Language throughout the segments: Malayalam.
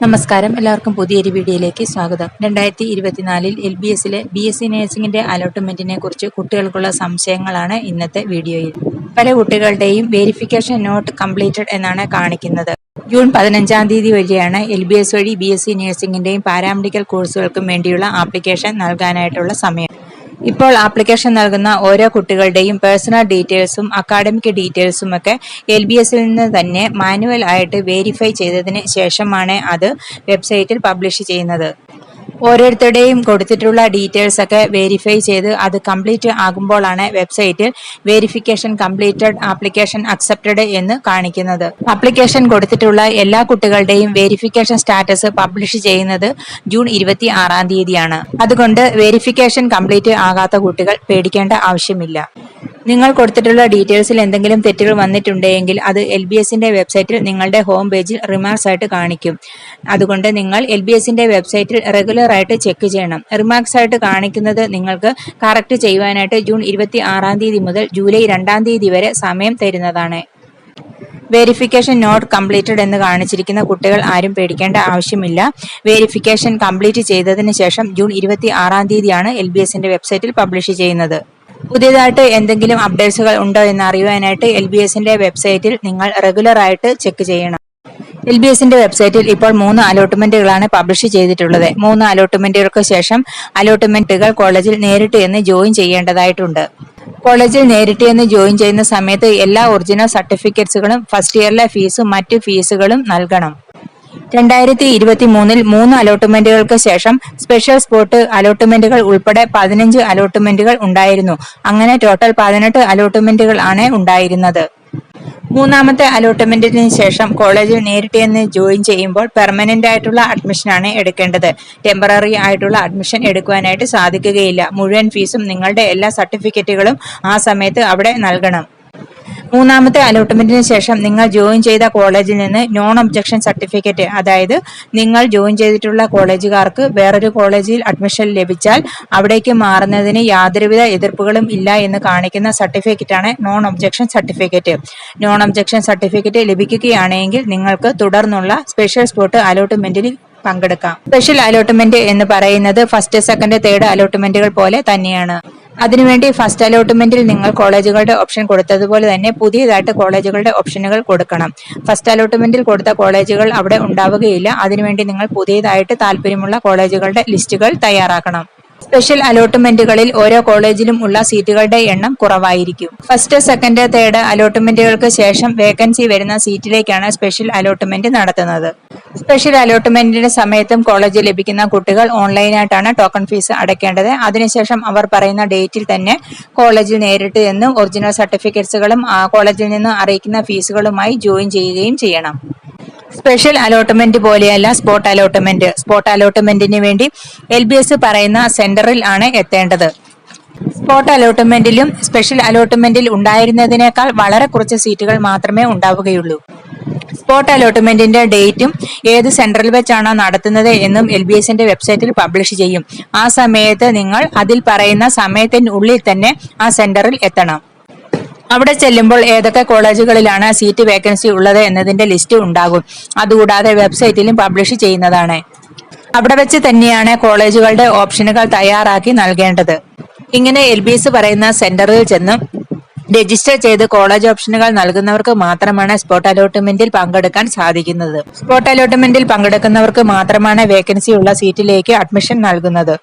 നമസ്കാരം, എല്ലാവർക്കും പുതിയൊരു വീഡിയോയിലേക്ക് സ്വാഗതം. 2024 LBSലെ BSc നഴ്സിംഗിന്റെ അലോട്ട്മെന്റിനെ കുറിച്ച് കുട്ടികൾക്കുള്ള സംശയങ്ങളാണ് ഇന്നത്തെ വീഡിയോയിൽ. പല കുട്ടികളുടെയും വെരിഫിക്കേഷൻ നോട്ട് കംപ്ലീറ്റഡ് എന്നാണ് കാണിക്കുന്നത്. ജൂൺ 15-ാം തീയതി വരെയാണ് LBS വഴി BSc നഴ്സിംഗിന്റെയും പാരാമെഡിക്കൽ കോഴ്സുകൾക്കും വേണ്ടിയുള്ള ആപ്ലിക്കേഷൻ നൽകാനായിട്ടുള്ള സമയം. ഇപ്പോൾ ആപ്ലിക്കേഷൻ നൽകുന്ന ഓരോ കുട്ടികളുടെയും പേഴ്സണൽ ഡീറ്റെയിൽസും അക്കാഡമിക് ഡീറ്റെയിൽസും ഒക്കെ LBSൽ നിന്ന് തന്നെ മാനുവൽ ആയിട്ട് വെരിഫൈ ചെയ്തതിന് ശേഷമാണ് അത് വെബ്സൈറ്റിൽ പബ്ലിഷ് ചെയ്യുന്നത്. ഓരോരുത്തരുടെയും കൊടുത്തിട്ടുള്ള ഡീറ്റെയിൽസ് ഒക്കെ വെരിഫൈ ചെയ്ത് അത് കംപ്ലീറ്റ് ആകുമ്പോഴാണ് വെബ്സൈറ്റിൽ വെരിഫിക്കേഷൻ കംപ്ലീറ്റഡ്, ആപ്ലിക്കേഷൻ അക്സെപ്റ്റഡ് എന്ന് കാണിക്കുന്നത്. ആപ്ലിക്കേഷൻ കൊടുത്തിട്ടുള്ള എല്ലാ കുട്ടികളുടെയും വെരിഫിക്കേഷൻ സ്റ്റാറ്റസ് പബ്ലിഷ് ചെയ്യുന്നത് ജൂൺ 26-ാം തീയതിയാണ്. അതുകൊണ്ട് വെരിഫിക്കേഷൻ കംപ്ലീറ്റ് ആകാത്ത കുട്ടികൾ പേടിക്കേണ്ട ആവശ്യമില്ല. നിങ്ങൾ കൊടുത്തിട്ടുള്ള ഡീറ്റെയിൽസിൽ എന്തെങ്കിലും തെറ്റുകൾ വന്നിട്ടുണ്ടെങ്കിൽ അത് LBSന്റെ വെബ്സൈറ്റിൽ നിങ്ങളുടെ ഹോം പേജിൽ റിമാർക്സ് ആയിട്ട് കാണിക്കും. അതുകൊണ്ട് നിങ്ങൾ LBSന്റെ വെബ്സൈറ്റിൽ റെഗുലർ ആയിട്ട് ചെക്ക് ചെയ്യണം. റിമാർക്സ് ആയിട്ട് കാണിക്കുന്നത് നിങ്ങൾക്ക് കറക്റ്റ് ചെയ്യുവാനായിട്ട് ജൂൺ 26-ാം തീയതി മുതൽ ജൂലൈ 2-ാം തീയതി വരെ സമയം തരുന്നതാണ്. വെരിഫിക്കേഷൻ നോട്ട് കംപ്ലീറ്റഡ് എന്ന് കാണിച്ചിരിക്കുന്ന കുട്ടികൾ ആരും പേടിക്കേണ്ട ആവശ്യമില്ല. വെരിഫിക്കേഷൻ കംപ്ലീറ്റ് ചെയ്തതിന് ശേഷം ജൂൺ 26-ാം തീയതിയാണ് LBSന്റെ വെബ്സൈറ്റിൽ പബ്ലിഷ് ചെയ്യുന്നത്. പുതിയതായിട്ട് എന്തെങ്കിലും അപ്ഡേറ്റ്സുകൾ ഉണ്ടോ എന്ന് അറിയുവാനായിട്ട് LBSന്റെ വെബ്സൈറ്റിൽ നിങ്ങൾ റെഗുലർ ആയിട്ട് ചെക്ക് ചെയ്യണം. LBSന്റെ വെബ്സൈറ്റിൽ ഇപ്പോൾ 3 അലോട്ട്മെന്റുകളാണ് പബ്ലിഷ് ചെയ്തിട്ടുള്ളത്. 3 അലോട്ട്മെന്റുകൾക്ക് ശേഷം അലോട്ട്മെന്റുകൾ കോളേജിൽ നേരിട്ട് എന്ന് ജോയിൻ ചെയ്യേണ്ടതായിട്ടുണ്ട്. കോളേജിൽ നേരിട്ട് എന്ന് ജോയിൻ ചെയ്യുന്ന സമയത്ത് എല്ലാ ഒറിജിനൽ സർട്ടിഫിക്കറ്റ്സുകളും ഫസ്റ്റ് ഇയറിലെ ഫീസും മറ്റു ഫീസുകളും നൽകണം. 2023-ൽ 3 അലോട്ട്മെന്റുകൾക്ക് ശേഷം സ്പെഷ്യൽ സ്പോട്ട് അലോട്ട്മെന്റുകൾ ഉൾപ്പെടെ 15 അലോട്ട്മെന്റുകൾ ഉണ്ടായിരുന്നു. അങ്ങനെ ടോട്ടൽ 18 അലോട്ട്മെന്റുകൾ ആണ് ഉണ്ടായിരുന്നത്. 3-ാമത്തെ അലോട്ട്മെന്റിന് ശേഷം കോളേജിൽ നേരിട്ട് എന്ന് ജോയിൻ ചെയ്യുമ്പോൾ പെർമനന്റ് ആയിട്ടുള്ള അഡ്മിഷനാണ് എടുക്കേണ്ടത്. ടെമ്പററി ആയിട്ടുള്ള അഡ്മിഷൻ എടുക്കുവാനായിട്ട് സാധിക്കുകയില്ല. മുഴുവൻ ഫീസും നിങ്ങളുടെ എല്ലാ സർട്ടിഫിക്കറ്റുകളും ആ സമയത്ത് അവിടെ നൽകണം. 3-ാമത്തെ അലോട്ട്മെന്റിന് ശേഷം നിങ്ങൾ ജോയിൻ ചെയ്ത കോളേജിൽ നിന്ന് നോൺ ഒബ്ജക്ഷൻ സർട്ടിഫിക്കറ്റ്, അതായത് നിങ്ങൾ ജോയിൻ ചെയ്തിട്ടുള്ള കോളേജുകാർക്ക് വേറൊരു കോളേജിൽ അഡ്മിഷൻ ലഭിച്ചാൽ അവിടേക്ക് മാറുന്നതിന് യാതൊരുവിധ എതിർപ്പുകളും ഇല്ല എന്ന് കാണിക്കുന്ന സർട്ടിഫിക്കറ്റാണ് non objection certificate. Non objection certificate ലഭിക്കുകയാണെങ്കിൽ നിങ്ങൾക്ക് തുടർന്നുള്ള സ്പെഷ്യൽ സ്പോട്ട് അലോട്ട്മെന്റിൽ പങ്കെടുക്കാം. സ്പെഷ്യൽ അലോട്ട്മെന്റ് എന്ന് പറയുന്നത് ഫസ്റ്റ്, സെക്കൻഡ്, തേർഡ് അലോട്ട്മെന്റുകൾ പോലെ തന്നെയാണ്. അതിനുവേണ്ടി ഫസ്റ്റ് അലോട്ട്മെന്റിൽ നിങ്ങൾ കോളേജുകളുടെ ഓപ്ഷൻ കൊടുത്തതുപോലെ തന്നെ പുതിയതായിട്ട് കോളേജുകളുടെ ഓപ്ഷനുകൾ കൊടുക്കണം. ഫസ്റ്റ് അലോട്ട്മെന്റിൽ കൊടുത്ത കോളേജുകൾ അവിടെ ഉണ്ടാവുകയില്ല. അതിനുവേണ്ടി നിങ്ങൾ പുതിയതായിട്ട് താല്പര്യമുള്ള കോളേജുകളുടെ ലിസ്റ്റുകൾ തയ്യാറാക്കണം. സ്പെഷ്യൽ അലോട്ട്മെന്റുകളിൽ ഓരോ കോളേജിലും ഉള്ള സീറ്റുകളുടെ എണ്ണം കുറവായിരിക്കും. ഫസ്റ്റ്, സെക്കൻഡ്, തേർഡ് അലോട്ട്മെന്റുകൾക്ക് ശേഷം വേക്കൻസി വരുന്ന സീറ്റിലേക്കാണ് സ്പെഷ്യൽ അലോട്ട്മെന്റ് നടത്തുന്നത്. സ്പെഷ്യൽ അലോട്ട്മെന്റിന്റെ സമയത്തും കോളേജ് ലഭിക്കുന്ന കുട്ടികൾ ഓൺലൈനായിട്ടാണ് ടോക്കൺ ഫീസ് അടയ്ക്കേണ്ടത്. അതിനുശേഷം അവർ പറയുന്ന ഡേറ്റിൽ തന്നെ കോളേജിൽ നേരിട്ട് എന്ന് ഒറിജിനൽ സർട്ടിഫിക്കറ്റ്സുകളും കോളേജിൽ നിന്ന് അറിയിക്കുന്ന ഫീസുകളുമായി ജോയിൻ ചെയ്യുകയും ചെയ്യണം. സ്പെഷ്യൽ അലോട്ട്മെന്റ് പോലെയല്ല സ്പോട്ട് അലോട്ട്മെന്റ്. സ്പോട്ട് അലോട്ട്മെന്റിന് വേണ്ടി LBS പറയുന്ന സെന്ററിൽ ആണ് എത്തേണ്ടത്. സ്പോട്ട് അലോട്ട്മെന്റിലും സ്പെഷ്യൽ അലോട്ട്മെന്റിൽ ഉണ്ടായിരുന്നതിനേക്കാൾ വളരെ കുറച്ച് സീറ്റുകൾ മാത്രമേ ഉണ്ടാവുകയുള്ളൂ. സ്പോട്ട് അലോട്ട്മെന്റിന്റെ ഡേറ്റും ഏത് സെന്ററിൽ വെച്ചാണോ നടത്തുന്നത് എന്നും LBSന്റെ വെബ്സൈറ്റിൽ പബ്ലിഷ് ചെയ്യും. ആ സമയത്ത് നിങ്ങൾ അതിൽ പറയുന്ന സമയത്തിനുള്ളിൽ തന്നെ ആ സെന്ററിൽ എത്തണം. അവിടെ ചെല്ലുമ്പോൾ ഏതൊക്കെ കോളേജുകളിലാണ് സീറ്റ് വേക്കൻസി ഉള്ളത് എന്നതിന്റെ ലിസ്റ്റ് ഉണ്ടാകും. അതുകൂടാതെ വെബ്സൈറ്റിലും പബ്ലിഷ് ചെയ്യുന്നതാണ്. അവിടെ വെച്ച് തന്നെയാണ് കോളേജുകളുടെ ഓപ്ഷനുകൾ തയ്യാറാക്കി നൽകേണ്ടത്. ഇങ്ങനെ LBS പറയുന്ന സെന്ററിൽ ചെന്ന് രജിസ്റ്റർ ചെയ്ത് കോളേജ് ഓപ്ഷനുകൾ നൽകുന്നവർക്ക് മാത്രമാണ് സ്പോട്ട് അലോട്ട്മെന്റിൽ പങ്കെടുക്കാൻ സാധിക്കുന്നത്. സ്പോട്ട് അലോട്ട്മെന്റിൽ പങ്കെടുക്കുന്നവർക്ക് മാത്രമാണ് വേക്കൻസി ഉള്ള സീറ്റിലേക്ക് അഡ്മിഷൻ നൽകുന്നത്.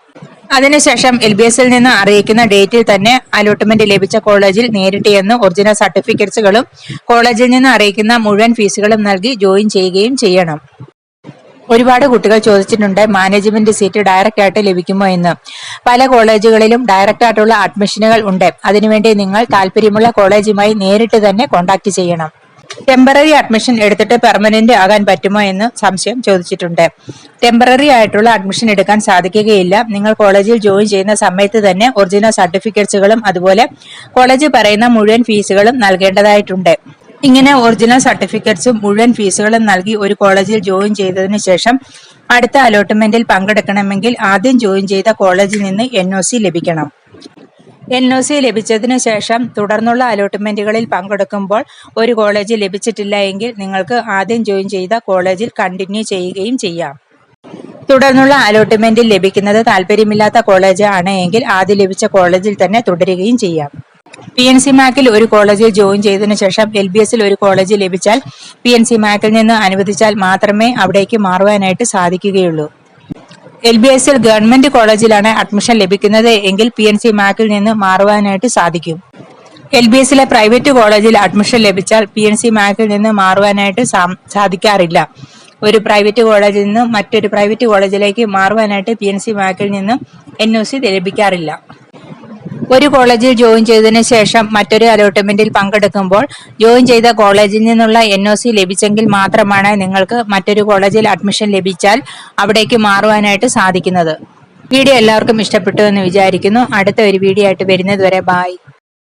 അതിനുശേഷം LBSൽ നിന്ന് അറിയിക്കുന്ന ഡേറ്റിൽ തന്നെ അലോട്ട്മെന്റ് ലഭിച്ച കോളേജിൽ നേരിട്ട് എന്ന് ഒറിജിനൽ സർട്ടിഫിക്കറ്റ്സുകളും കോളേജിൽ നിന്ന് അറിയിക്കുന്ന മുഴുവൻ ഫീസുകളും നൽകി ജോയിൻ ചെയ്യുകയും ചെയ്യണം. ഒരുപാട് കുട്ടികൾ ചോദിച്ചിട്ടുണ്ട് മാനേജ്മെന്റ് സീറ്റ് ഡയറക്റ്റ് ആയിട്ട് ലഭിക്കുമോ എന്ന്. പല കോളേജുകളിലും ഡയറക്റ്റ് ആയിട്ടുള്ള അഡ്മിഷനുകൾ ഉണ്ട്. അതിനുവേണ്ടി നിങ്ങൾ താല്പര്യമുള്ള കോളേജുമായി നേരിട്ട് തന്നെ കോൺടാക്ട് ചെയ്യണം. ടെമ്പററി അഡ്മിഷൻ എടുത്തിട്ട് പെർമനന്റ് ആകാൻ പറ്റുമോ എന്ന് സംശയം ചോദിച്ചിട്ടുണ്ട്. ടെമ്പററി ആയിട്ടുള്ള അഡ്മിഷൻ എടുക്കാൻ സാധിക്കുകയില്ല. നിങ്ങൾ കോളേജിൽ ജോയിൻ ചെയ്യുന്ന സമയത്ത് തന്നെ ഒറിജിനൽ സർട്ടിഫിക്കറ്റ്സുകളും അതുപോലെ കോളേജ് പറയുന്ന മുഴുവൻ ഫീസുകളും നൽകേണ്ടതായിട്ടുണ്ട്. ഇങ്ങനെ ഒറിജിനൽ സർട്ടിഫിക്കറ്റ്സും മുഴുവൻ ഫീസുകളും നൽകി ഒരു കോളേജിൽ ജോയിൻ ചെയ്തതിനു ശേഷം അടുത്ത അലോട്ട്മെന്റിൽ പങ്കെടുക്കണമെങ്കിൽ ആദ്യം ജോയിൻ ചെയ്ത കോളേജിൽ നിന്ന് NOC ലഭിക്കണം. NOC ലഭിച്ചതിനു ശേഷം തുടർന്നുള്ള അലോട്ട്മെന്റുകളിൽ പങ്കെടുക്കുമ്പോൾ ഒരു കോളേജ് ലഭിച്ചിട്ടില്ല എങ്കിൽ നിങ്ങൾക്ക് ആദ്യം ജോയിൻ ചെയ്ത കോളേജിൽ കണ്ടിന്യൂ ചെയ്യുകയും ചെയ്യാം. തുടർന്നുള്ള അലോട്ട്മെന്റിൽ ലഭിക്കുന്നത് താല്പര്യമില്ലാത്ത കോളേജ് ആണ് എങ്കിൽ ആദ്യം ലഭിച്ച കോളേജിൽ തന്നെ തുടരുകയും ചെയ്യാം. PNC മാക്കിൽ ഒരു കോളേജിൽ ജോയിൻ ചെയ്തതിനു ശേഷം LBSൽ ഒരു കോളേജ് ലഭിച്ചാൽ PNC മാക്കിൽ നിന്ന് അനുവദിച്ചാൽ മാത്രമേ അവിടേക്ക് മാറുവാനായിട്ട് സാധിക്കുകയുള്ളൂ. LBSൽ ഗവൺമെന്റ് കോളേജിലാണ് അഡ്മിഷൻ ലഭിക്കുന്നത് എങ്കിൽ PNC മാക്കിൽ നിന്ന് മാറുവാനായിട്ട് സാധിക്കും. LBSലെ പ്രൈവറ്റ് കോളേജിൽ അഡ്മിഷൻ ലഭിച്ചാൽ PNC മാക്കിൽ നിന്ന് മാറുവാനായിട്ട് സാധിക്കാറില്ല. ഒരു പ്രൈവറ്റ് കോളേജിൽ നിന്ന് മറ്റൊരു പ്രൈവറ്റ് കോളേജിലേക്ക് മാറുവാനായിട്ട് PNC മാക്കിൽ നിന്ന് NOC ലഭിക്കാറില്ല. ഒരു കോളേജിൽ ജോയിൻ ചെയ്തതിനു ശേഷം മറ്റൊരു അലോട്ട്മെന്റിൽ പങ്കെടുക്കുമ്പോൾ ജോയിൻ ചെയ്ത കോളേജിൽ നിന്നുള്ള NOC ലഭിച്ചെങ്കിൽ മാത്രമാണ് നിങ്ങൾക്ക് മറ്റൊരു കോളേജിൽ അഡ്മിഷൻ ലഭിച്ചാൽ അവിടേക്ക് മാറുവാനായിട്ട് സാധിക്കുന്നത്. വീഡിയോ എല്ലാവർക്കും ഇഷ്ടപ്പെട്ടു എന്ന് വിചാരിക്കുന്നു. അടുത്ത ഒരു വീഡിയോ ആയിട്ട് വരുന്നത് വരെ ബൈ.